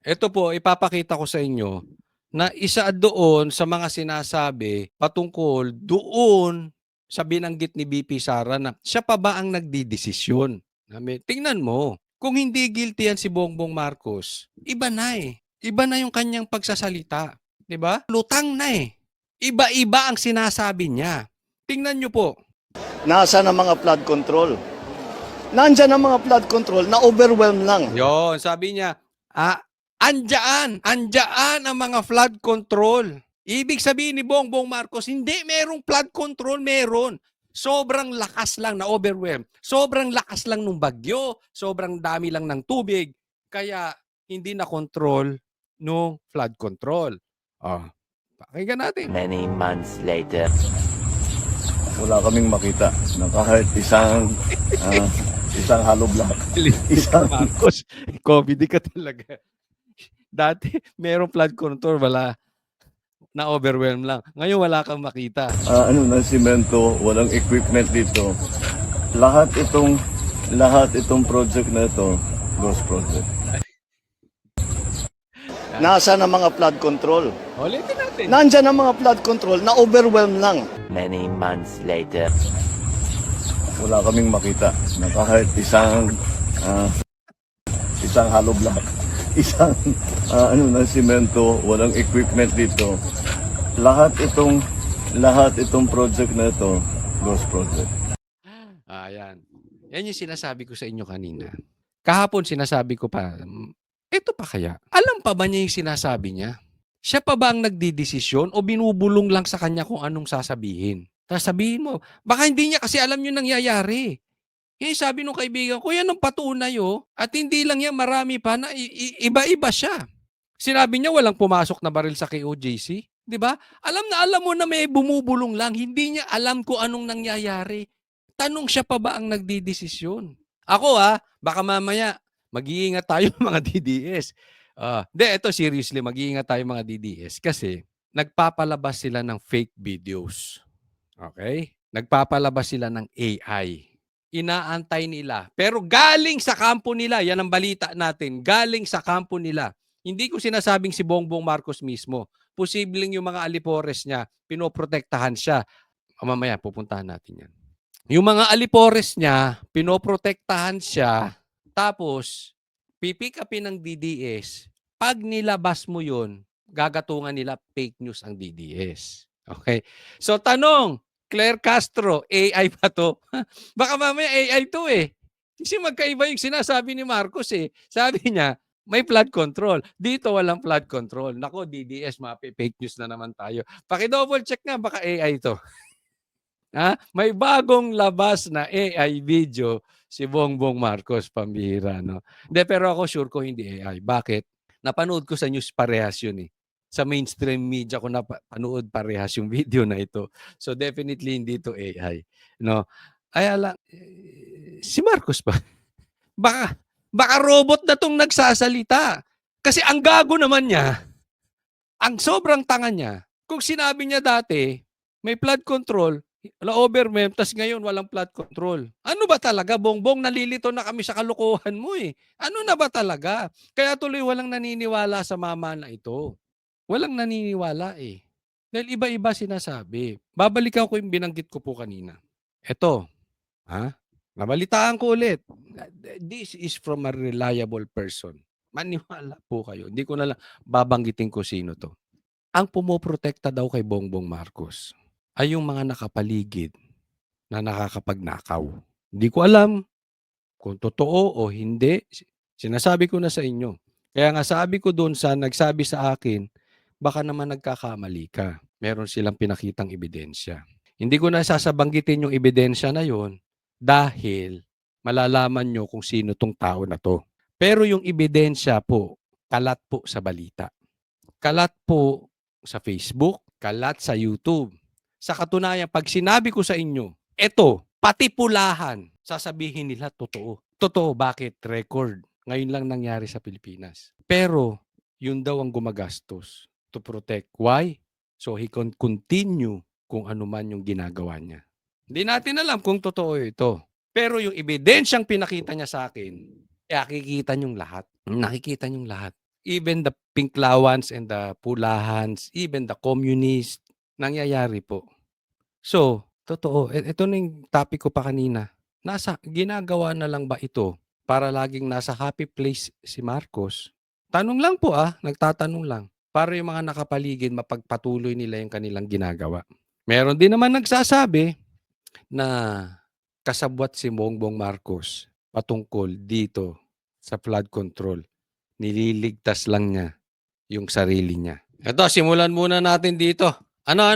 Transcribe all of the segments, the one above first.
Ito po, ipapakita ko sa inyo na isa doon sa mga sinasabi patungkol doon sa binanggit ni VP Sara na siya pa ba ang nagdidesisyon. Tingnan mo, kung hindi guilty yan si Bongbong Marcos, iba na eh. Iba na yung kanyang pagsasalita. 'Di ba? Lutang na eh. Iba-iba ang sinasabi niya. Tingnan nyo po. Nasa na mga flood control? Nandyan ang mga flood control na overwhelm lang. Yon, sabi niya, andyan ang mga flood control. Ibig sabihin ni Bongbong Marcos, hindi merong flood control, meron. Sobrang lakas lang na overwhelm. Sobrang lakas lang ng bagyo. Sobrang dami lang ng tubig. Kaya hindi na control nung flood control. Pakinggan natin. Many months later. Wala kaming makita na kahit isang hollow block. Isang Marcos, COVID ka talaga. Dati, merong flood control, wala. Na-overwhelm lang. Ngayon, wala kang makita. Ng simento, walang equipment dito. Lahat itong project na ito, ghost project. Nasa na mga flood control? Ulitin natin. Nandyan ang mga flood control na overwhelm lang. Many months later. Wala kaming makita na kahit isang hollow block, ng simento, walang equipment dito. Lahat itong project na ito, ghost project. Ayan. Yan yung sinasabi ko sa inyo kanina. Kahapon sinasabi ko pa, ito pa kaya? Alam pa ba niya yung sinasabi niya? Siya pa ba ang nagdidesisyon o binubulong lang sa kanya kung anong sasabihin? Sasabihin mo, baka hindi niya kasi alam yung nangyayari. Eh, sabi nung kaibigan ko, yan ang patunay at hindi lang yan, marami pa na iba-iba siya. Sinabi niya walang pumasok na baril sa KOJC. 'Di ba? Alam mo na may bumubulong lang, hindi niya alam kung anong nangyayari. Tanong siya pa ba ang nagdidesisyon? Ako baka mamaya mag-iingat tayo mga DDS. Ito seriously, mag-iingat tayo mga DDS kasi nagpapalabas sila ng fake videos. Okay? Nagpapalabas sila ng AI. Inaantay nila. Pero galing sa kampo nila, yan ang balita natin, galing sa kampo nila. Hindi ko sinasabing si Bongbong Marcos mismo. Posibleng yung mga alipores niya, pinoprotektahan siya. Mamaya, pupuntahan natin yan. Yung mga alipores niya, pinoprotektahan siya, tapos pipick upin ng DDS. Pag nilabas mo yun, gagatungan nila fake news ang DDS. Okay? So tanong, Claire Castro, AI ba to? Baka mamaya AI to eh. Kasi magkaiba yung sinasabi ni Marcos eh. Sabi niya, may flood control. Dito walang flood control. Nako, DDS, fake news na naman tayo. Paki-double check nga, baka AI to. May bagong labas na AI video si Bongbong Marcos, pambihira, no? Hindi, pero ako sure ko hindi AI. Bakit? Napanood ko sa news parehas yun eh. Sa mainstream media ko napanood parehas yung video na ito. So definitely hindi to AI. No? Ay ala, si Marcos pa. Baka robot na tong nagsasalita. Kasi ang gago naman niya, ang sobrang tanga niya, kung sinabi niya dati, may flood control, overwhelm, tas ngayon walang flood control. Ano ba talaga, Bongbong? Nalilito na kami sa kalokohan mo eh. Ano na ba talaga? Kaya tuloy walang naniniwala sa mama na ito. Walang naniniwala eh. Dahil iba-iba sinasabi. Babalikan ko yung binanggit ko po kanina. Ito, nabalitaan ko ulit. This is from a reliable person. Maniwala po kayo. Hindi ko na lang babanggitin ko sino to. Ang pumoprotekta daw kay Bongbong Marcos ay yung mga nakapaligid na nakakapagnakaw. Hindi ko alam kung totoo o hindi. Sinasabi ko na sa inyo. Kaya nga sabi ko doon sa nagsabi sa akin, baka naman nagkakamali ka. Meron silang pinakitang ebidensya. Hindi ko na sasabanggitin yung ebidensya na yon dahil malalaman nyo kung sino tong tao na to. Pero yung ebidensya po, kalat po sa balita. Kalat po sa Facebook, kalat sa YouTube. Sa katunayan, pag sinabi ko sa inyo, eto, pati pulahan, sasabihin nila totoo. Totoo, bakit? Record. Ngayon lang nangyari sa Pilipinas. Pero, yun daw ang gumagastos to protect. Why? So he can continue kung ano man yung ginagawa niya. Hindi natin alam kung totoo ito. Pero yung ebidensyang pinakita niya sa akin, nakikita niyong lahat. Nakikita niyong lahat. even the Pinklawans and the Pulahans, even the communists, nangyayari po. So, totoo, ito na yung topic ko pa kanina. Ginagawa na lang ba ito para laging nasa happy place si Marcos? Tanong lang po nagtatanong lang. Para yung mga nakapaligid mapagpatuloy nila yung kanilang ginagawa. Meron din naman nagsasabi na kasabwat si Bongbong Marcos patungkol dito sa flood control. Nililigtas lang niya yung sarili niya. Ito, simulan muna natin dito. Ano?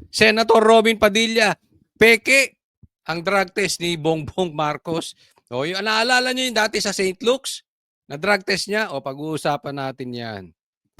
Senator Robin Padilla, peke ang drug test ni Bongbong Marcos. O, yung naalala niyo yung dati sa St. Luke's na drug test niya? O, pag-uusapan natin yan.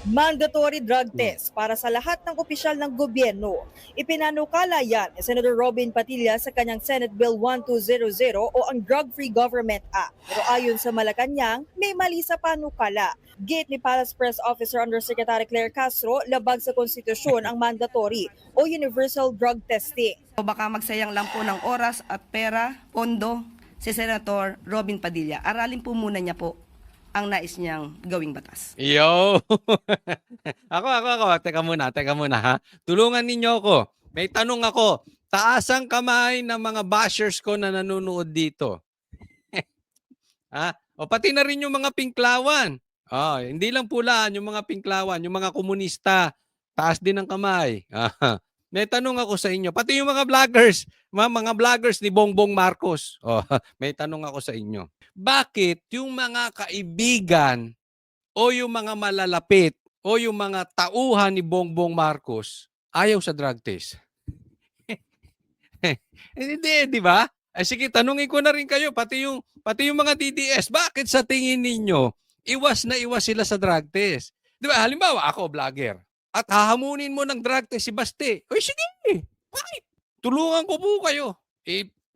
Mandatory drug test para sa lahat ng opisyal ng gobyerno. Ipinanukala yan ni Senator Robin Padilla sa kanyang Senate Bill 1200 o ang Drug-Free Government Act. Pero ayon sa Malacanang, may mali sa panukala. Gate ni Palace Press Officer Undersecretary Claire Castro, labag sa konstitusyon ang mandatory o universal drug testing. O baka magsayang lang po ng oras at pera, pondo si Senator Robin Padilla. Aralin po muna niya po ang nais niyang gawing batas. Yo! Ako. Teka muna ha. Tulungan ninyo ako. May tanong ako. Taas ang kamay ng mga bashers ko na nanonood dito. O pati na rin yung mga Pinklawan. Hindi lang pulaan yung mga Pinklawan, yung mga komunista. Taas din ang kamay. May tanong ako sa inyo. Pati yung mga vloggers ni Bongbong Marcos. May tanong ako sa inyo. Bakit yung mga kaibigan o yung mga malalapit o yung mga tauhan ni Bongbong Marcos ayaw sa drug test? Hindi, di ba? Sige, tanungin ko na rin kayo, pati yung mga DDS, bakit sa tingin ninyo, iwas na iwas sila sa drug test? Di ba, halimbawa, ako, vlogger, at hahamunin mo ng drug test si Baste. O sige, bakit? Tulungan ko po kayo.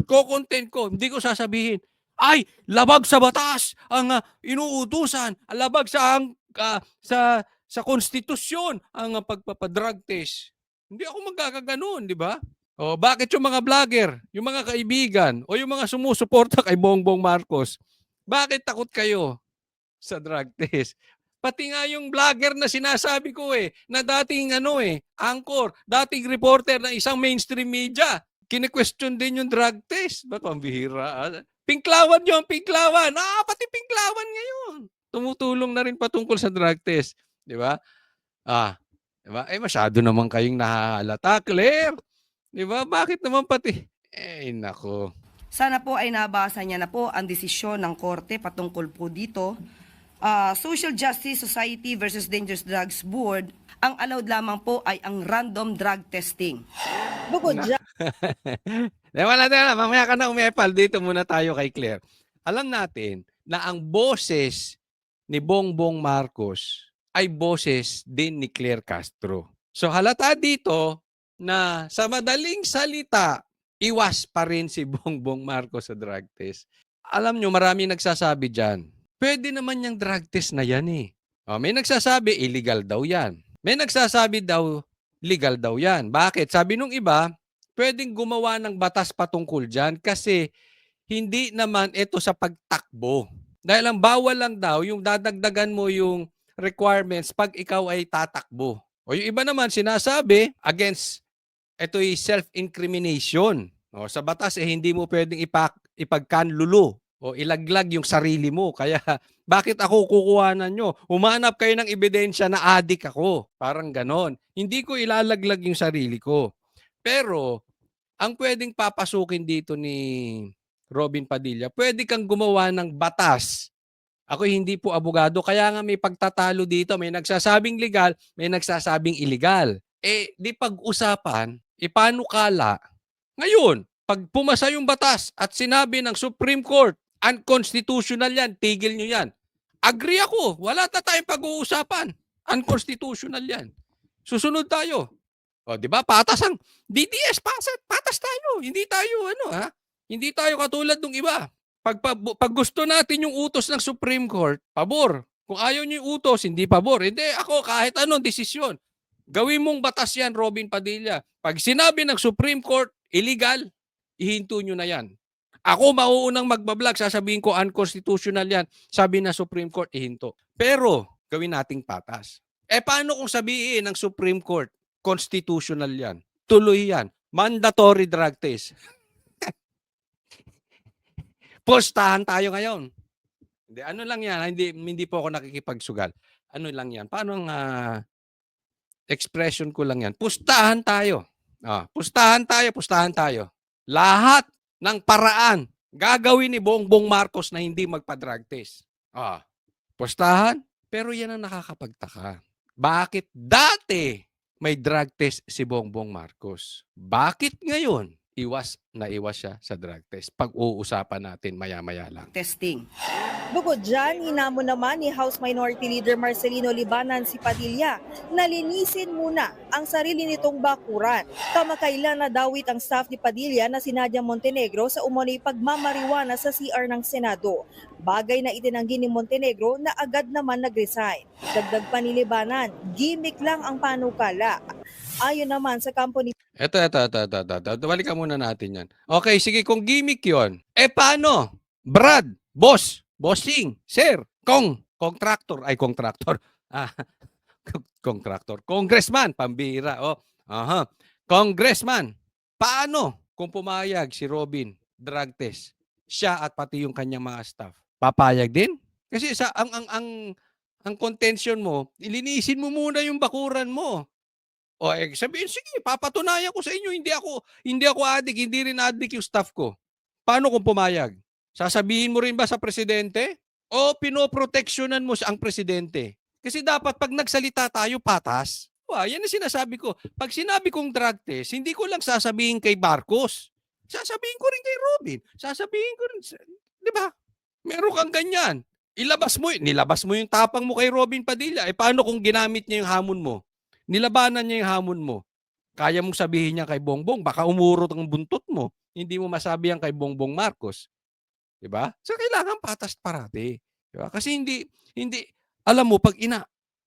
Ko-content ko, hindi ko sasabihin, ay, labag sa batas ang inuutusan, labag sa konstitusyon ang pagpapadrug test. Hindi ako magkakaganon, di ba? O bakit yung mga vlogger, yung mga kaibigan, o yung mga sumusuporta kay Bongbong Marcos, bakit takot kayo sa drug test? Pati nga yung vlogger na sinasabi ko na dating anchor, dating reporter ng isang mainstream media, kine-question din yung drug test. Baka ang bihira. Pinklawan yung Pinklawan. Pati Pinklawan ngayon. Tumutulong na rin patungkol sa drug test. Di ba? Diba? Masyado naman kayong nahalata, Claire. Di ba? Bakit naman pati? Nako. Sana po ay nabasa niya na po ang desisyon ng korte patungkol po dito. Social Justice Society versus Dangerous Drugs Board, ang allowed lamang po ay ang random drug testing. Bukod dyan, Wala. Mamaya ka na umepal. Dito muna tayo kay Claire. Alam natin na ang boses ni Bongbong Marcos ay boses din ni Claire Castro. So halata dito na sa madaling salita, iwas pa rin si Bongbong Marcos sa drug test. Alam nyo, marami nagsasabi dyan, pwede naman yung drug test na yan may nagsasabi, illegal daw yan. May nagsasabi daw, legal daw yan. Bakit? Sabi nung iba, pwedeng gumawa ng batas patungkol dyan kasi hindi naman ito sa pagtakbo. Dahil ang bawal lang daw, yung dadagdagan mo yung requirements pag ikaw ay tatakbo. O yung iba naman sinasabi, against, ito ay self-incrimination. Sa batas, hindi mo pwedeng ipagkanlulo o ilaglag yung sarili mo. Kaya, bakit ako kukuhanan nyo? Humanap kayo ng ebidensya na adik ako. Parang ganon. Hindi ko ilalaglag yung sarili ko. Pero, ang pwedeng papasukin dito ni Robin Padilla, pwede kang gumawa ng batas. Ako hindi po abogado, kaya nga may pagtatalo dito. May nagsasabing legal, may nagsasabing illegal. Di pag-usapan, ipanukala. Ngayon, pag pumasa yung batas at sinabi ng Supreme Court, unconstitutional yan, tigil nyo yan. Agree ako, wala na tayong pag-uusapan. Unconstitutional yan. Susunod tayo. Di ba? Patas ang DDS, patas tayo. Hindi tayo Hindi tayo katulad ng iba. Pag gusto natin yung utos ng Supreme Court, pabor. Kung ayaw niyo yung utos, hindi pabor. Hindi ako kahit anong desisyon. Gawin mong batas yan, Robin Padilla. Pag sinabi ng Supreme Court, illegal, ihinto nyo na yan. Ako mauunang magbablog, sasabihin ko unconstitutional yan. Sabi na Supreme Court, ihinto. Pero gawin nating patas. Paano kung sabihin ng Supreme Court, constitutional yan, tuloy yan, mandatory drug test? Postahan tayo ngayon. Hindi, ano lang yan, hindi po ako nakikipagsugal. Ano lang yan, paano ang expression ko lang yan? Pustahan tayo. Pustahan tayo. Lahat ng paraan gagawin ni Bongbong Marcos na hindi magpa-drug test. Pustahan, pero yan ang nakakapagtaka. Bakit dati may drug test si Bongbong Marcos? Bakit ngayon iwas siya sa drug test? Pag-uusapan natin maya-maya lang. testing. Bukod dyan, hinamon naman ni House Minority Leader Marcelino Libanan si Padilla na linisin muna ang sarili nitong bakuran. Kamakailan nadawit ang staff ni Padilla na si Nadia Montenegro sa umano'y pagmamariwana sa CR ng Senado. Bagay na itinanggi ni Montenegro na agad naman nag-resign. Dagdag pa ni Libanan, gimmick lang ang panukala. Ayon naman sa kampo ni Ito. Balikan muna natin yan. Okay, sige, kung gimmick yon, paano? Brad, bossing, sir, contractor, congressman, pambira, congressman, paano kung pumayag si Robin drug test, siya at pati yung kanyang mga staff? Papayag din? Kasi ang contention mo, ilinisin mo muna yung bakuran mo. Sabihin, sige, papatunayan ko sa inyo, hindi ako addict, hindi rin addict yung staff ko. Paano kung pumayag? Sasabihin mo rin ba sa presidente? O pinoproteksyonan mo ang presidente? Kasi dapat pag nagsalita tayo, patas. Yan ang sinasabi ko. Pag sinabi kong drug test, hindi ko lang sasabihin kay Marcos. Sasabihin ko rin kay Robin. Sasabihin ko rin, di ba? Meron kang ganyan. Nilabas mo yung tapang mo kay Robin Padilla. Paano kung ginamit niya yung hamon mo? Nilabanan niya yung hamon mo. Kaya mong sabihin niya kay Bongbong, baka umurot ang buntot mo. Hindi mo masabi yan kay Bongbong Marcos. Diba? So, kailangan patas parati. Diba? Kasi hindi, alam mo,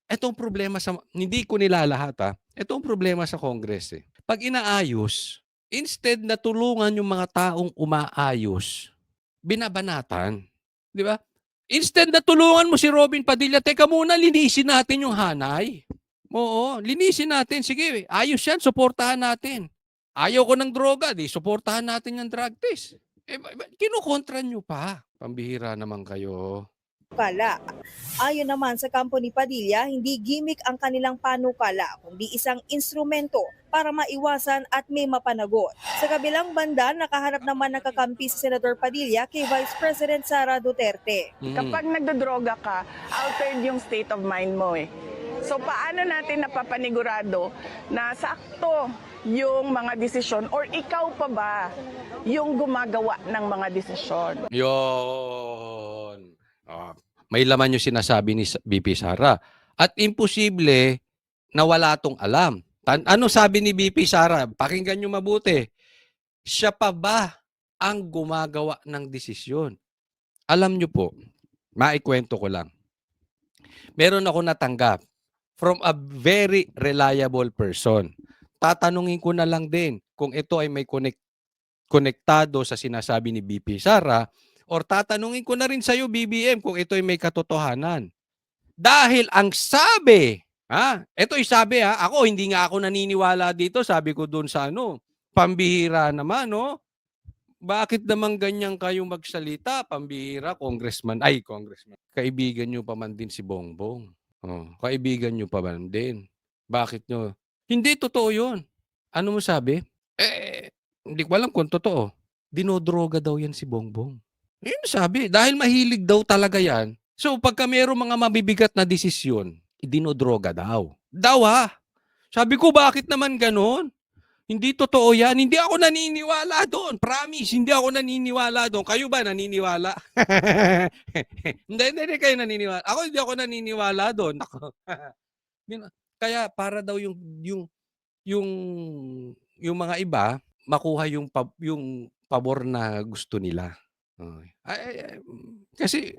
etong problema hindi ko nilalahat etong problema sa Congress Pag inaayos, instead na tulungan yung mga taong umaayos, binabanatan. Diba? Instead na tulungan mo si Robin Padilla, teka muna, linisin natin yung hanay. Oo, linisin natin. Sige, ayos yan, suportahan natin. Ayaw ko ng droga, suportahan natin yung drug test. Kinukontra nyo pa. Pambihira naman kayo. panukala. Ayon naman sa kampo ni Padilla, hindi gimmick ang kanilang panukala, kundi isang instrumento para maiwasan at may mapanagot. Sa kabilang banda, nakaharap naman ng kakampi si Senator Padilla kay Vice President Sara Duterte. Kapag nagdodroga ka, altered yung state of mind mo So paano natin napapanigurado na sakto yung mga desisyon or ikaw pa ba yung gumagawa ng mga desisyon? Yon. May laman yung sinasabi ni BP Sara. At imposible na wala tong alam. Ano sabi ni BP Sara? Pakinggan nyo mabuti. Siya pa ba ang gumagawa ng desisyon? Alam nyo po, maikwento ko lang. Meron ako natanggap from a very reliable person. Tatanungin ko na lang din kung ito ay may konektado sa sinasabi ni BP Sara or tatanungin ko na rin sa iyo BBM kung ito ay may katotohanan. Dahil ang sabi, ito ay sabi ako hindi nga ako naniniwala dito, sabi ko doon sa pambihira naman Bakit naman ganyan kayo magsalita? Pambihira, congressman. Kaibigan nyo pa man din si Bongbong. Kaibigan nyo pa man din. Bakit nyo? Hindi totoo yun. Ano mo sabi? Hindi ko alam kung totoo. Dinodroga daw yan si Bongbong. Yun sabi. Dahil mahilig daw talaga yan. So pagka mayroong mga mabibigat na desisyon, dinodroga daw. Sabi ko, bakit naman ganon? Hindi totoo yan. Hindi ako naniniwala doon. Promise, hindi ako naniniwala doon. Kayo ba naniniwala? Hindi kayo naniniwala. Ako hindi ako naniniwala doon. Kaya para daw yung mga iba makuha yung pabor na gusto nila. Kasi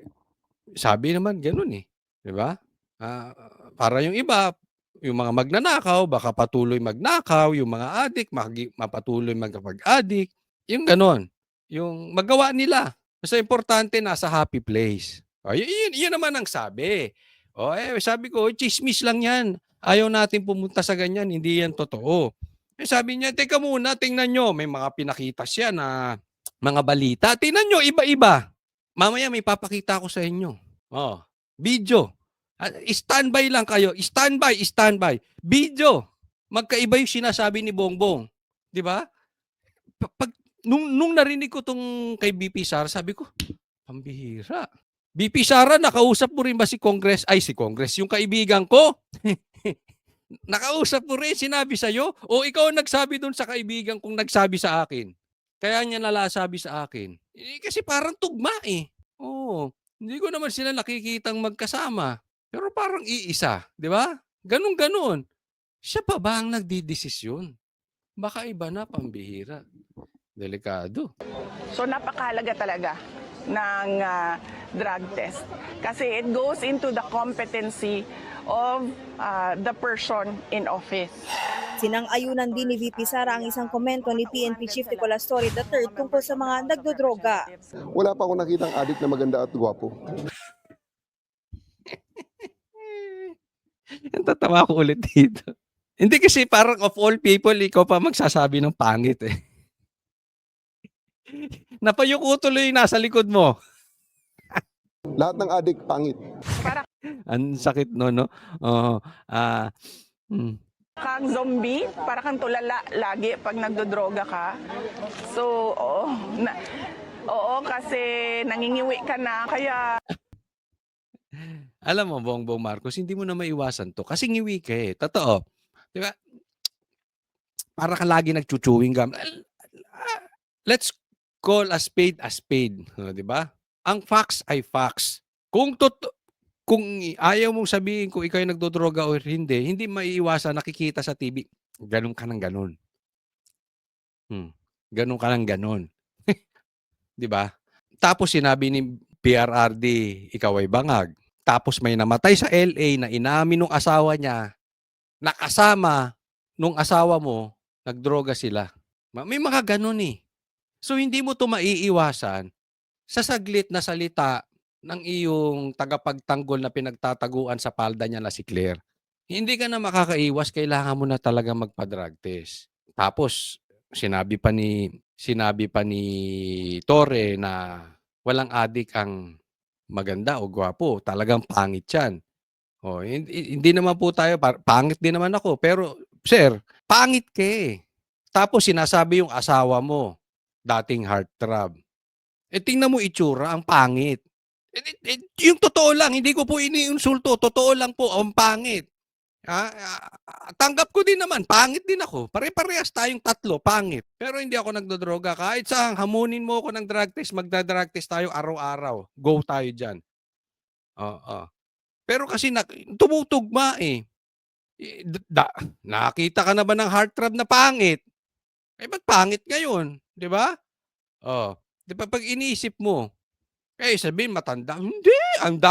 sabi naman ganoon 'di ba? Para yung iba, yung mga magnanakaw, baka patuloy magnakaw, yung mga adik, mapatuloy magkapag-adik. Yung ganon. Yung magawa nila. Basta importante, nasa happy place. Yun naman ang sabi. Sabi ko, "Tsismis lang yan. Ayaw natin pumunta sa ganyan, hindi yan totoo." Sabi niya, "Teka muna, tingnan nyo." May mga pinakita siya na mga balita. Tingnan nyo, iba-iba. Mamaya may papakita ko sa inyo. Video. Standby lang kayo. Standby, standby. Video. Magkaiba yung sinasabi ni Bongbong. Di ba? Nung narinig ko tong kay BP Sara, sabi ko, pambihira. BP Sara, nakausap mo rin ba si Congress? Ay, si Congress, yung kaibigan ko. Nakausap mo rin, sinabi sa'yo? O ikaw ang nagsabi dun sa kaibigan kong nagsabi sa akin? Kaya niya nalasabi sa akin. Kasi parang tugma eh. Hindi ko naman sila nakikitang magkasama. Pero parang iisa, di ba? Ganun-ganon. Siya pa ba ang nagdidesisyon? Baka iba na, pambihira. Delikado. So napakahalaga talaga ng drug test kasi it goes into the competency of the person in office. Sinang-ayunan din ni VP Sara ang isang komento ni PNP Chief Nicolas Torre III tungkol sa mga nagdodroga. Wala pa akong nakitang adik na maganda at gwapo. Tatawa ko ulit dito. Hindi kasi parang of all people, ikaw pa magsasabi ng pangit eh. Napayuko tuloy yung nasa likod mo. Lahat ng adik pangit. Ang sakit no? Kang zombie, para kang tulala lagi pag nagdodroga ka. So, oo, kasi nangingiwi ka na. Kaya Alam mo, Bongbong Marcos, hindi mo na maiwasan to. Kasi ngiwi ka eh. Totoo. Di ba? Para ka lagi nag-chewing gum. Let's call a spade a spade. Di ba? Ang facts ay facts. Kung ayaw mong sabihin kung ikaw ay nagdodroga o hindi maiiwasan nakikita sa TV. Ganun ka ng ganun. Ganun ka ng ganun. Di ba? Tapos sinabi ni PRRD, ikaw ay bangag. Tapos may namatay sa LA na inamin nung asawa niya, nakasama nung asawa mo, nagdroga sila. May mga ganun eh. So hindi mo to maiiwasan sa saglit na salita ng iyong tagapagtanggol na pinagtataguan sa palda niya na si Claire. Hindi ka na makakaiwas, kailangan mo na talaga magpa-drug test. Tapos sinabi pa ni Torre na walang adik ang maganda o gwapo, talagang pangit 'yan. Hindi naman po tayo pangit din naman ako, pero sir, pangit ka eh. Tapos sinasabi yung asawa mo, dating heartthrob. Tingnan mo itsura, ang pangit. Yung totoo lang, hindi ko po iniinsulto, totoo lang po, ang pangit. Tanggap ko din naman, pangit din ako. Pare-parehas tayong tatlo, pangit. Pero hindi ako nagdodroga. Kahit saan, hamunin mo ako ng drug test, magda-drug test tayo araw-araw. Go tayo dyan. Pero kasi tumutugma eh. Nakita ka na ba ng heartthrob na pangit? Ba't pangit ngayon? Di ba? Di ba pag iniisip mo, sabihin matanda. Hindi, ang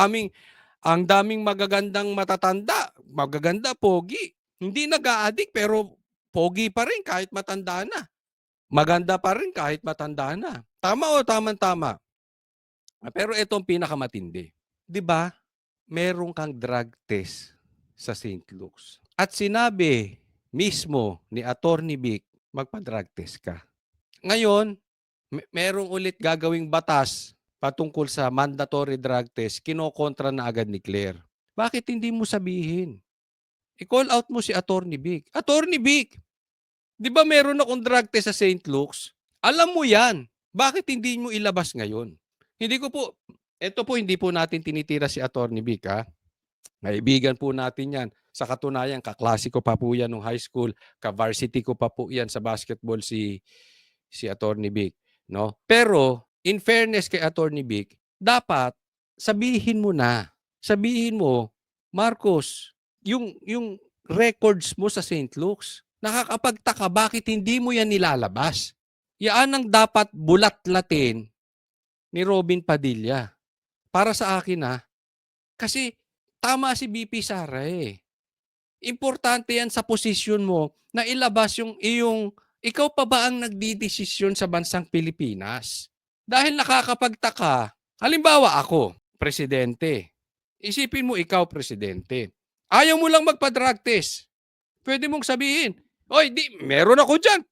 daming magagandang matatanda. Magaganda, pogi. Hindi nag-a-addict pero pogi pa rin kahit matanda na. Maganda pa rin kahit matanda na. Tama o tama-tama. Pero ito ang pinakamatindi. 'Di ba? Meron kang drug test sa St. Luke's. At sinabi mismo ni Attorney Vic, magpa-drug test ka. Ngayon, merong ulit gagawing batas patungkol sa mandatory drug test, kinokontra na agad ni Claire. Bakit hindi mo sabihin? I-call out mo si Attorney Vic. Attorney Vic, di ba meron akong drug test sa St. Luke's? Alam mo yan. Bakit hindi mo ilabas ngayon? Hindi po natin tinitira si Attorney Vic, ha? Kaibigan po natin yan. Sa katunayan, kaklase ko pa po yan nung high school, ka-varsity ko pa po yan sa basketball si Attorney Vic. No? Pero, in fairness kay Attorney Vic, dapat sabihin mo, Marcos, yung records mo sa St. Luke's, nakakapagtaka bakit hindi mo yan nilalabas. Yan ang dapat bulat-latin ni Robin Padilla. Para sa akin kasi tama si BP Sara eh. Importante yan sa posisyon mo na ilabas yung iyong, ikaw pa ba ang nagdidesisyon sa bansang Pilipinas? Dahil nakakapagtaka, halimbawa ako, presidente, Isipin mo ikaw, presidente. Ayaw mo lang magpa-drug test. Pwede mong sabihin, oy, meron ako dyan.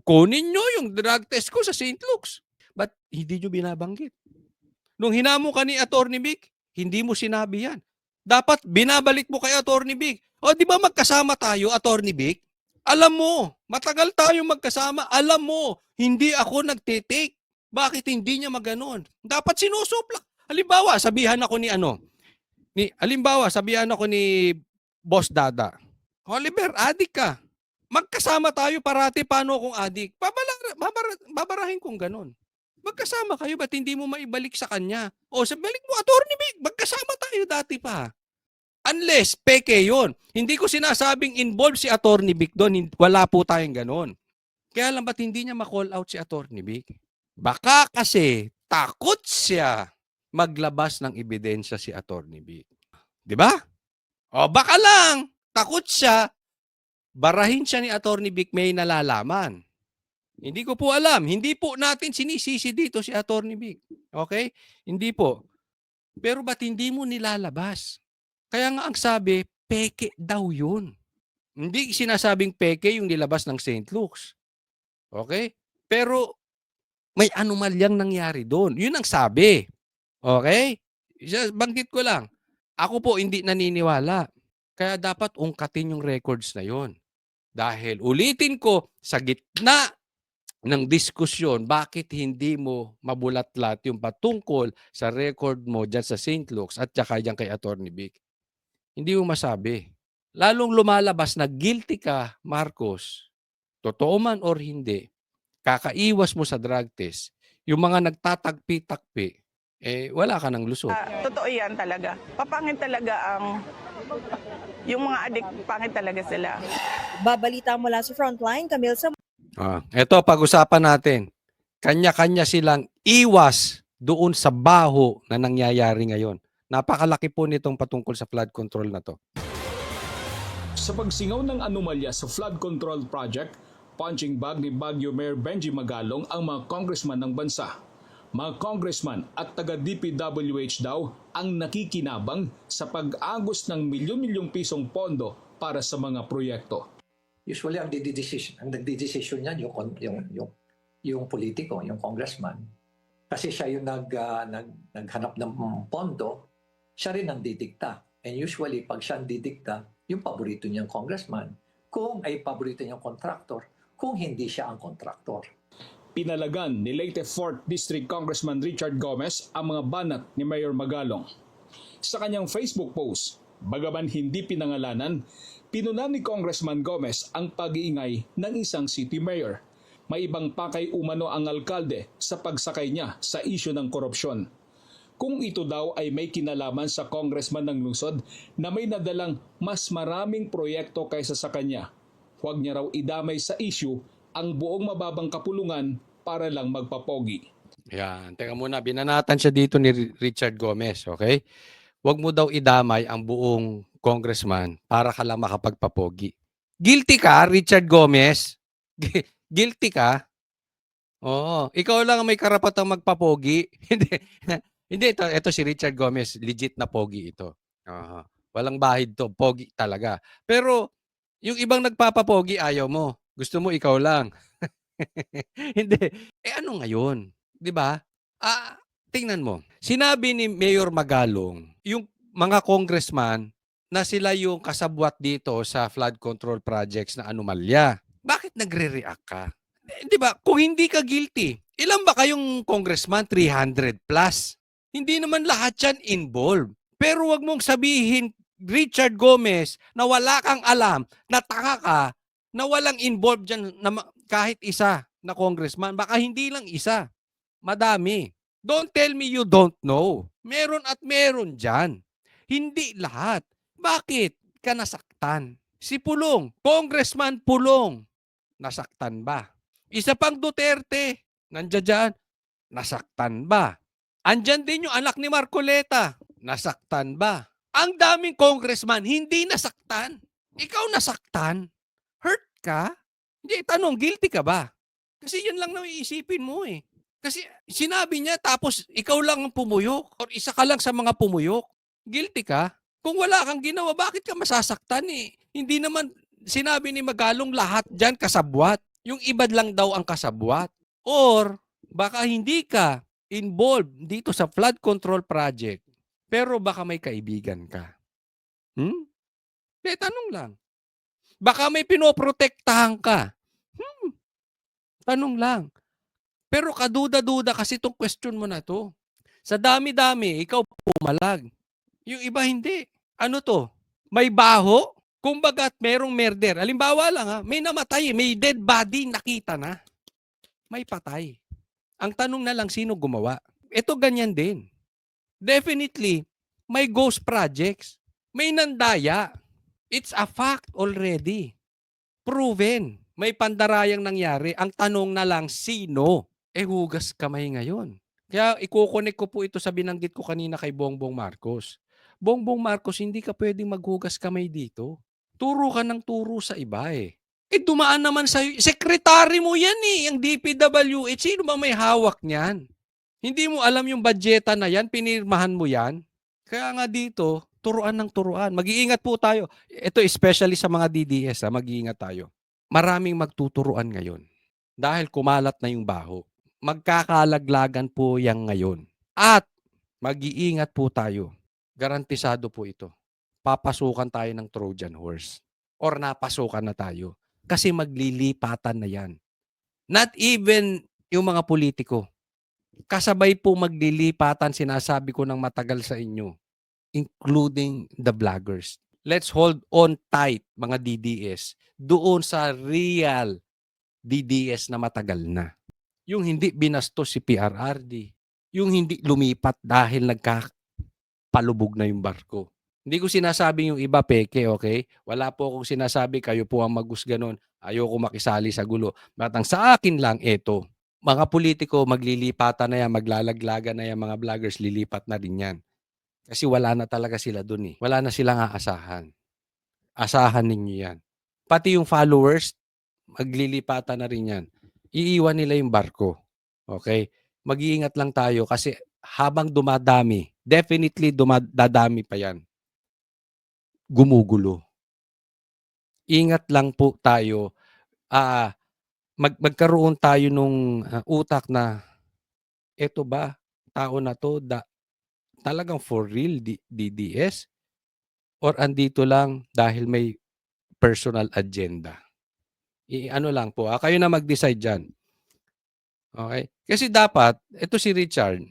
Kunin nyo yung drug test ko sa St. Luke's. But hindi nyo binabanggit. Nung hinamo ka ni Atty. Vic, hindi mo sinabi yan. Dapat binabalik mo kay Atty. Vic. O di ba magkasama tayo, Atty. Vic? Alam mo, matagal tayong magkasama. Alam mo, hindi ako nagtitake. Bakit hindi niya maganon? Dapat sinusuplak. Halimbawa, sabihan ako ni Boss Dada. Oliver, adik ka. Magkasama tayo parati, paano akong adik? Babarahin kong ganon. Magkasama kayo, ba't hindi mo maibalik sa kanya? O, balik mo, Atty. Vic, magkasama tayo dati pa. Unless, peke yun. Hindi ko sinasabing involved si Atty. Vic doon. Wala po tayong ganon. Kaya lang, ba't hindi niya ma-call out si Atty. Vic? Baka kasi takot siya maglabas ng ebidensya si Atty. Vic. Di ba? O baka lang, takot siya, barahin siya ni Atty. Vic may nalalaman. Hindi ko po alam. Hindi po natin sinisisi dito si Atty. Vic. Okay? Hindi po. Pero ba't hindi mo nilalabas? Kaya nga ang sabi, peke daw yun. Hindi sinasabing peke yung nilabas ng St. Luke's. Okay? Pero may anomalyang nangyari doon. Yun ang sabi. Okay? Banggit ko lang. Ako po hindi naniniwala. Kaya dapat ungkatin yung records na yon. Dahil ulitin ko, sa gitna ng diskusyon, bakit hindi mo mabulatlat yung patungkol sa record mo dyan sa St. Luke's at saka dyan kay Atty. Vic? Hindi mo masabi. Lalong lumalabas na guilty ka, Marcos. Totoo man or hindi, kakaiwas mo sa drug test, yung mga nagtatagpi-takpi, wala ka ng lusot. Totoo yan talaga. Papangit talaga yung mga adik, pangit talaga sila. Babalita mula sa Frontline, Camille Sam. Ito, pag-usapan natin. Kanya-kanya silang iwas doon sa baho na nangyayari ngayon. Napakalaki po nitong patungkol sa flood control na to. Sa pagsingaw ng anomalya sa flood control project, punching bag ni Baguio Mayor Benji Magalong ang mga congressman ng bansa. Mga congressman at taga-DPWH daw ang nakikinabang sa pag-agos ng milyon-milyong pisong pondo para sa mga proyekto. Usually ang nagdidesisyon niyan yung politiko, yung congressman. Kasi siya yung naghanap ng pondo, siya rin ang didikta. And usually pag siya ang didikta, yung paborito niyang congressman, kung ay paborito niyang contractor, kung hindi siya ang contractor. Pinalagan ni Leyte 4th District Congressman Richard Gomez ang mga banat ni Mayor Magalong. Sa kanyang Facebook post, bagaman hindi pinangalanan, pinunan ni Congressman Gomez ang pag-iingay ng isang city mayor. May ibang pakay umano ang alkalde sa pagsakay niya sa isyu ng korupsyon. Kung ito daw ay may kinalaman sa congressman ng lungsod na may nadalang mas maraming proyekto kaysa sa kanya, huwag niya raw idamay sa issue ang buong mababang kapulungan para lang magpapogi. Yan, teka muna, binanatan siya dito ni Richard Gomez, okay? Huwag mo daw idamay ang buong congressman para ka lang makapagpapogi. Guilty ka, Richard Gomez? Guilty ka? Oo, ikaw lang ang may karapatang magpapogi. Hindi, ito si Richard Gomez, legit na pogi ito. Walang bahid to, pogi talaga. Pero yung ibang nagpapapogi, ayaw mo. Gusto mo ikaw lang. Hindi. Ano ngayon? 'Di ba? Tingnan mo. Sinabi ni Mayor Magalong, yung mga congressman na sila yung kasabwat dito sa flood control projects na anomalya. Bakit nagre-react ka? 'Di ba? Kung hindi ka guilty, ilan ba kayong congressman? 300 plus. Hindi naman lahat yan involved. Pero wag mong sabihin, Richard Gomez, na wala kang alam, na tanga ka, na walang involved dyan na kahit isa na congressman. Baka hindi lang isa. Madami. Don't tell me you don't know. Meron at meron dyan. Hindi lahat. Bakit ka nasaktan? Si Pulong, Congressman Pulong, nasaktan ba? Isa pang Duterte, nandiyan dyan, nasaktan ba? Andyan din yung anak ni Marcoleta, nasaktan ba? Ang daming congressman, hindi nasaktan. Ikaw nasaktan? Hurt ka? Hindi, tanong, guilty ka ba? Kasi yun lang na iisipin mo eh. Kasi sinabi niya tapos ikaw lang ang pumuyok or isa ka lang sa mga pumuyok. Guilty ka. Kung wala kang ginawa, bakit ka masasaktan eh? Hindi naman sinabi ni Magalong lahat dyan kasabwat. Yung iba lang daw ang kasabwat. Or baka hindi ka involved dito sa flood control project, pero baka may kaibigan ka. Tanong lang. Baka may pinoprotektahan ka. Tanong lang. Pero kaduda-duda kasi itong question mo na to. Sa dami-dami, ikaw pumalag. Yung iba hindi. Ano to? May baho? Kumbaga merong murder. Halimbawa lang may namatay, may dead body, nakita na. May patay. Ang tanong na lang, sino gumawa? Ito ganyan din. Definitely, may ghost projects. May nandaya. It's a fact already. Proven. May pandarayang nangyari. Ang tanong na lang, sino? Hugas kamay ngayon. Kaya ikukonek ko po ito sa binanggit ko kanina kay Bongbong Marcos. Bongbong Marcos, hindi ka pwedeng maghugas kamay dito. Turo ka ng turo sa iba eh. Dumaan naman sa sekretary mo yan eh, ang DPWH. Sino ba may hawak niyan? Hindi mo alam yung budgeta na yan, pinirmahan mo yan. Kaya nga dito, turuan ng turuan. Mag-iingat po tayo. Ito especially sa mga DDS, mag-iingat tayo. Maraming magtuturuan ngayon dahil kumalat na yung baho. Magkakalaglagan po yan ngayon. At mag-iingat po tayo. Garantisado po ito. Papasukan tayo ng Trojan horse. Or napasukan na tayo. Kasi maglilipatan na yan. Not even yung mga politiko. Kasabay po maglilipatan, sinasabi ko ng matagal sa inyo, including the vloggers. Let's hold on tight, mga DDS, doon sa real DDS na matagal na. Yung hindi binastos si PRRD, yung hindi lumipat dahil nagkapalubog na yung barko. Hindi ko sinasabing yung iba peke, okay? Wala po akong sinasabi, kayo po ang maghusga nun. Ayoko makisali sa gulo. Batang sa akin lang, eto. Mga politiko, maglilipatan na yan, maglalaglagan na yan, mga vloggers, lilipat na din yan. Kasi wala na talaga sila dun eh. Wala na silang aasahan. Asahan ninyo yan. Pati yung followers, maglilipatan na rin yan. Iiwan nila yung barko. Okay? Mag-iingat lang tayo kasi habang dumadami, definitely dadami pa yan. Gumugulo. Ingat lang po tayo. Magkaroon tayo nung utak na eto ba, tao na to talagang for real DDS? Or andito lang dahil may personal agenda? Ano lang po, kayo na mag-decide dyan. Okay? Kasi dapat, ito si Richard,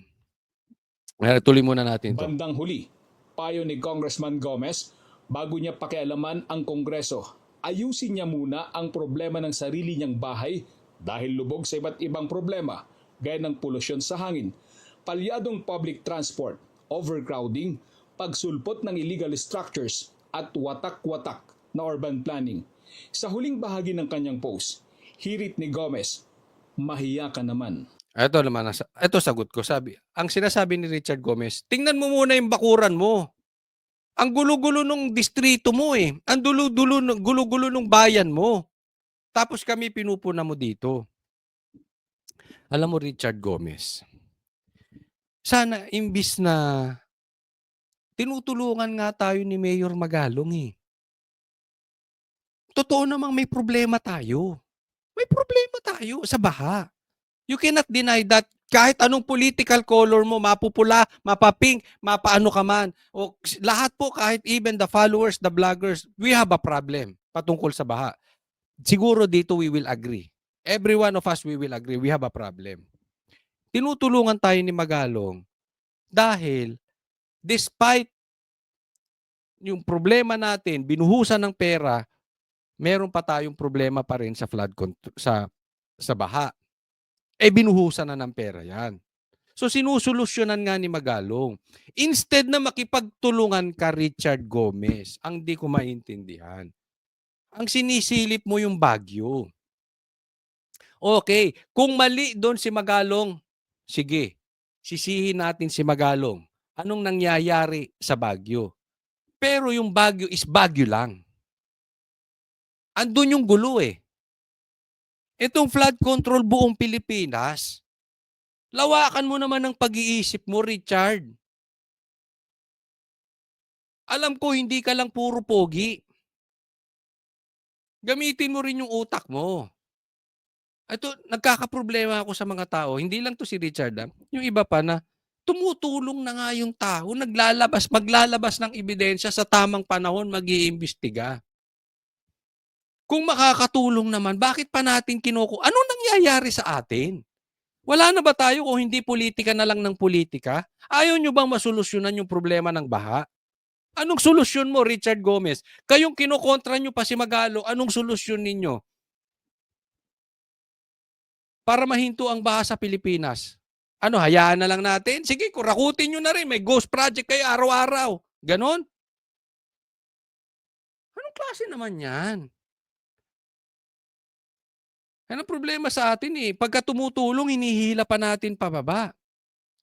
tuloy muna natin to. Bandang huli, payo ni Congressman Gomez, bago niya pakialaman ang Kongreso, ayusin niya muna ang problema ng sarili niyang bahay dahil lubog sa iba't ibang problema gaya ng polusyon sa hangin, palyadong public transport, overcrowding, pagsulpot ng illegal structures at watak-watak na urban planning. Sa huling bahagi ng kanyang post, hirit ni Gomez, mahiya ka naman. Ito naman, ito sagot ko. Ang sinasabi ni Richard Gomez, tingnan mo muna yung bakuran mo. Ang gulo-gulo nung distrito mo eh. Ang gulo-gulo nung bayan mo. Tapos kami pinupuna mo dito. Alam mo Richard Gomez, sana imbis na tinutulungan nga tayo ni Mayor Magalong eh. Totoo namang may problema tayo. May problema tayo sa baha. You cannot deny that kahit anong political color mo, mapupula, mapapink, mapaano ka man. O lahat po, kahit even the followers, the vloggers, we have a problem patungkol sa baha. Siguro dito we will agree. Every one of us, we will agree. We have a problem. Tinutulungan tayo ni Magalong dahil despite yung problema natin, binuhusan ng pera, meron pa tayong problema pa rin sa flood sa baha. Binuhusan na ng pera yan. So sinusolusyonan nga ni Magalong. Instead na makipagtulungan ka Richard Gomez, ang di ko maintindihan. Ang sinisilip mo yung Baguio. Okay, kung mali doon si Magalong, sige, sisihin natin si Magalong. Anong nangyayari sa Baguio? Pero yung Baguio is Baguio lang. Andun yung gulo eh. Itong flood control buong Pilipinas, lawakan mo naman ang pag-iisip mo, Richard. Alam ko hindi ka lang puro pogi. Gamitin mo rin yung utak mo. Ito, nagkakaproblema ako sa mga tao. Hindi lang to si Richard, yung iba pa na tumutulong na nga yung tao, maglalabas ng ebidensya sa tamang panahon, mag-iimbestiga. Kung makakatulong naman, bakit pa natin ano nangyayari sa atin? Wala na ba tayo kung hindi politika na lang ng politika? Ayaw nyo bang masolusyonan yung problema ng baha? Anong solusyon mo, Richard Gomez? Kayong kinokontra nyo pa si Magalong, anong solusyon ninyo? Para mahinto ang baha sa Pilipinas. Ano, hayaan na lang natin? Sige, kurakutin nyo na rin. May ghost project kayo araw-araw. Ganon? Anong klase naman yan? Yan ang problema sa atin eh. Pagka tumutulong, hinihila pa natin pababa.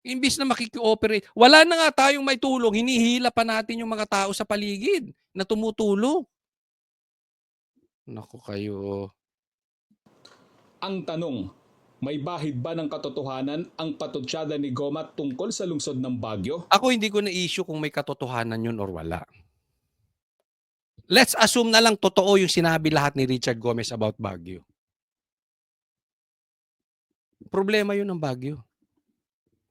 Imbis na makikooperate. Wala na nga tayong may tulong, hinihila pa natin yung mga tao sa paligid na tumutulong. Naku kayo. Ang tanong, may bahid ba ng katotohanan ang patutsada ni Goma tungkol sa lungsod ng Baguio? Ako hindi ko na-issue kung may katotohanan yun or wala. Let's assume na lang totoo yung sinabi lahat ni Richard Gomez about Baguio. Problema yun ng Baguio.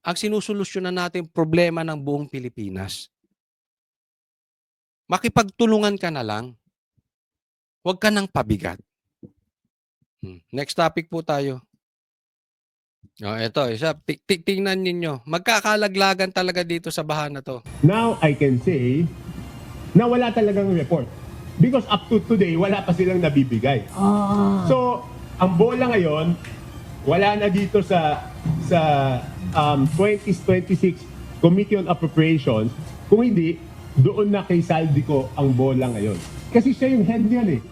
Ang sinusolusyonan natin problema ng buong Pilipinas. Makipagtulungan ka na lang. Huwag ka nang pabigat. Next topic po tayo. Ito, isa. Tingnan ninyo. Magkakalaglagan talaga dito sa baha na to. Now I can say na wala talagang report. Because up to today, wala pa silang nabibigay. So, ang bola ngayon, wala na dito sa 2026 Committee on Appropriations, kung hindi, doon na kay Saldico ang bola ngayon. Kasi siya yung head niyan eh.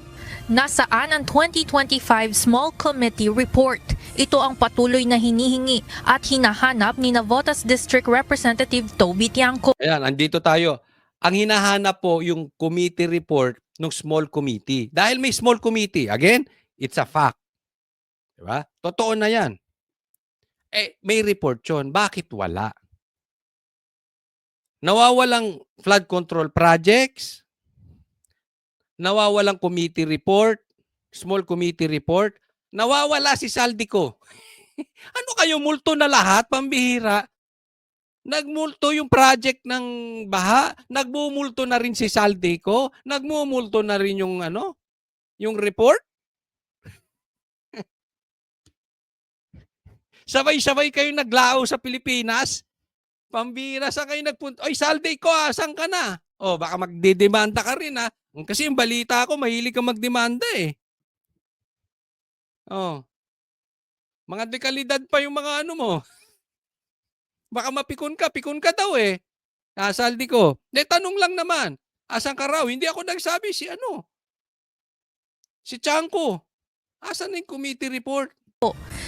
Nasaan ang 2025 Small Committee Report? Ito ang patuloy na hinihingi at hinahanap ni Navotas District Representative Toby Tiangco. Ayan, andito tayo. Ang hinahanap po yung committee report ng small committee. Dahil may small committee, again, it's a fact. Diba? Totoo na yan. May report yun. Bakit wala? Nawawalang flood control projects, nawawalang committee report, small committee report, nawawala si Saldico. Ano kayo, multo na lahat, pambihira? Nagmulto yung project ng baha, nagmumulto na rin si Saldico, nagmumulto na rin yung yung report. Sabay-sabay kayo naglao sa Pilipinas. Pambira sa kayo nagpunta. Oy, Saldico, asan ka na? O, baka magdedemanda ka rin ha. Kasi yung balita ko, mahilig ka magdemanda eh. Oh. Mga dekalidad pa yung mga mo. Baka mapikon ka daw eh. Saldico. Tanong lang naman. Asan ka raw? Hindi ako nagsabi si Tiangco. Asan na yung committee report?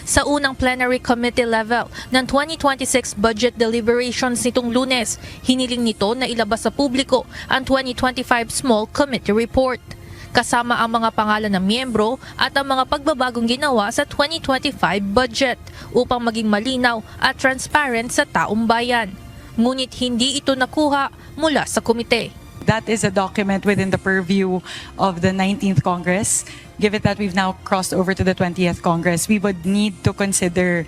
Sa unang plenary committee level ng 2026 budget deliberations nitong Lunes, hiniling nito na ilabas sa publiko ang 2025 Small Committee Report. Kasama ang mga pangalan ng miyembro at ang mga pagbabagong ginawa sa 2025 budget upang maging malinaw at transparent sa taong bayan. Ngunit hindi ito nakuha mula sa komite. That is a document within the purview of the 19th Congress. Given that we've now crossed over to the 20th Congress, we would need to consider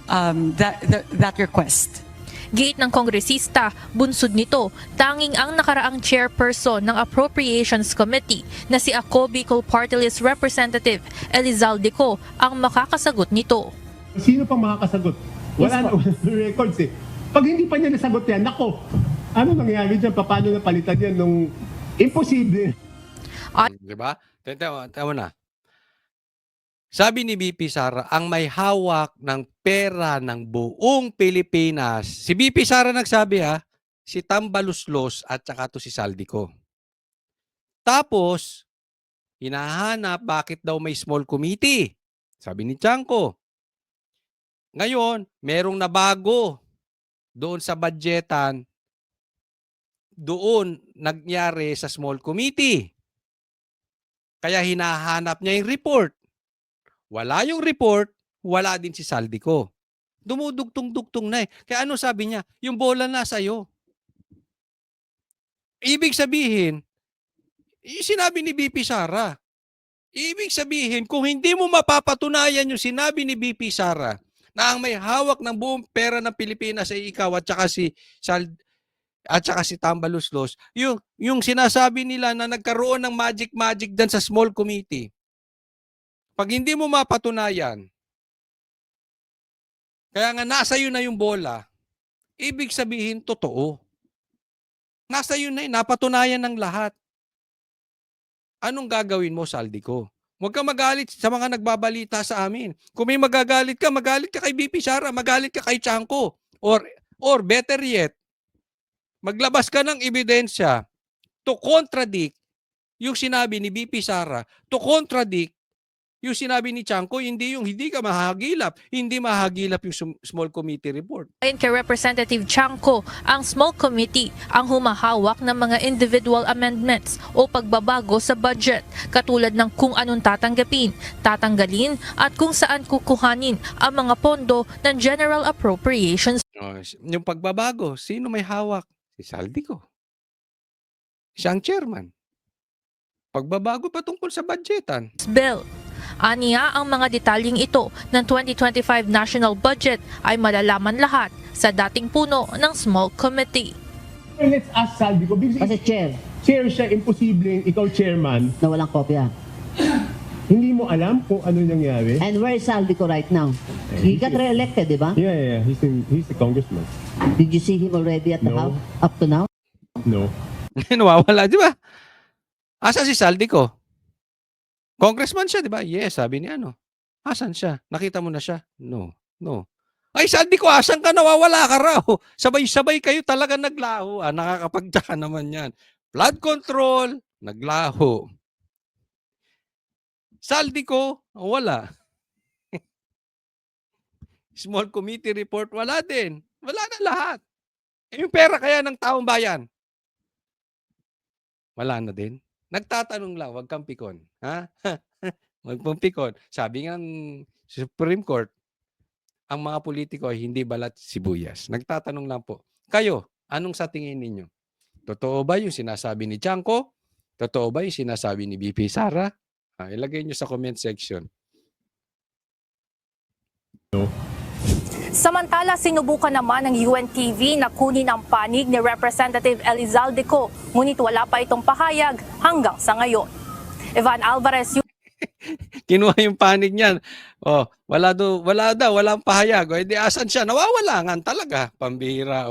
that request. Giit ng kongresista, bunsod nito, tanging ang nakaraang chairperson ng Appropriations Committee na si Ako Bicol Party List Representative Elizalde ang makakasagot nito. Sino pang makakasagot? Wala na records eh. Pag hindi pa niya nasagot yan, nako, ano nangyayari dyan? Paano napalitan yan nung imposible? Diba? Tama na. Sabi ni BP Sara, ang may hawak ng pera ng buong Pilipinas. Si BP Sara nagsabi si Tambaluslos at saka to si Saldico. Tapos, hinahanap bakit daw may small committee. Sabi ni Tiangco. Ngayon, merong nabago doon sa budgetan, doon nagyari sa small committee. Kaya hinahanap niya yung report. Wala yung report, wala din si Saldico. Dumudugtong-dugtong na eh. Kaya ano sabi niya? Yung bola na sa'yo. Ibig sabihin, sinabi ni BP Sara. Ibig sabihin, kung hindi mo mapapatunayan yung sinabi ni BP Sara na ang may hawak ng buong pera ng Pilipinas ay ikaw at saka si Tambaluslos, yung sinasabi nila na nagkaroon ng magic dan sa small committee, pag hindi mo mapatunayan, kaya nga nasa iyo na yung bola, ibig sabihin totoo. Nasa iyo na yun, napatunayan ng lahat. Anong gagawin mo, Saldico? Huwag kang magalit sa mga nagbabalita sa amin. Kung may magalit ka kay BP Sara, magalit ka kay Chanco. Or better yet, maglabas ka ng ebidensya to contradict yung sinabi ni BP Sara, to contradict yung sinabi ni Chanco, hindi ka mahagilap, hindi mahagilap yung small committee report. Ayon kay Representative Chanco, ang small committee ang humahawak ng mga individual amendments o pagbabago sa budget, katulad ng kung anong tatanggapin, tatanggalin at kung saan kukuhanin ang mga pondo ng General Appropriations. Yung pagbabago, sino may hawak? Si Saldico. Siyang chairman. Pagbabago patungkol sa budgetan. Bill. Aniya, ang mga detalyeng ito ng 2025 national budget ay malalaman lahat sa dating puno ng small committee. Let's ask Saldico, because Kasi chair, chair siya, imposibleng ikaw chairman, na walang kopya. hindi mo alam kung ano nangyari. And where is Saldico right now? He got re-elected, di ba? Yeah. He's a congressman. Did you see him already at the No. house up to now? No. Nawawala, di ba? Asa si Saldico? Congressman siya, di ba? Yes, sabi niya, ano? Asan siya? Nakita mo na siya? No. Ay, Saldico, asan ka? Nawawala ka raw. Sabay-sabay kayo talaga naglaho. Nakakapagtaka naman yan. Flood control, naglaho. Saldico, wala. Small committee report, wala din. Wala na lahat. Yung pera kaya ng taong bayan, wala na din. Nagtatanong lang, wag kang pikon. Ha? Wag pong pikon. Sabi nga ng Supreme Court, ang mga politiko ay hindi balat sibuyas. Nagtatanong lang po. Kayo, anong sa tingin ninyo? Totoo ba yung sinasabi ni Chanco? Totoo ba yung sinasabi ni BP Sara? Ilagay nyo sa comment section. Samantala, sinubukan naman ng UNTV na kunin ang panig ni Representative Elizalde-Co, ngunit wala pa itong pahayag hanggang sa ngayon. Evan Alvarez, Kinuha yung panig niyan. Walang pahayag. Di asan siya? Nawawala nga talaga. Pambihira.